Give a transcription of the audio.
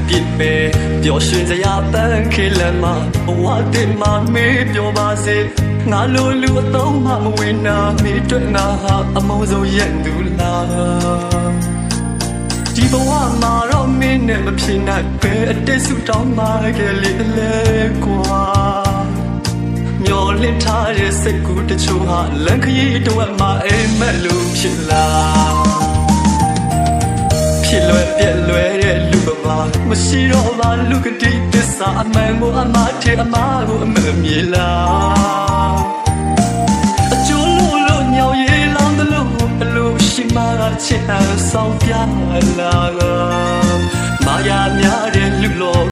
ပြစ်ပဲပျော်ရွှင်စရာပန်းခေလမ်းမှာဘဝတင်မှာမေးပြောပါစေငါလိုလူအသုံးမှမဝင်နာမိတွေ့ငါဟာအမုန်းဆုံးရဲ့သူလားဒီဘဝမှာတော့မင်းနဲ့မဖြစ်နိုင်ပဲအတိတ်ဆုတောင်းမှခဲ့လေလေကွာမျောလင့်ထားတဲ့စိတ်ကူးတချို့ဟာလမ်းခရီးတော့မှအိမ်မက်လို့ဖြစ်လာဖြစ်လွယ်ပြက်လွယ်တဲ့လူပမာမရှိတော့ပါလူကတိသစ္စာအမှန်ကိုအမှားထဲအမှားကိုအမှန်မြေလားအကျိုးလို့ညောင်ရည်လောင်းတယ်လို့အလိုရှိမှချစ်အောင်ဆောင်ပြလာ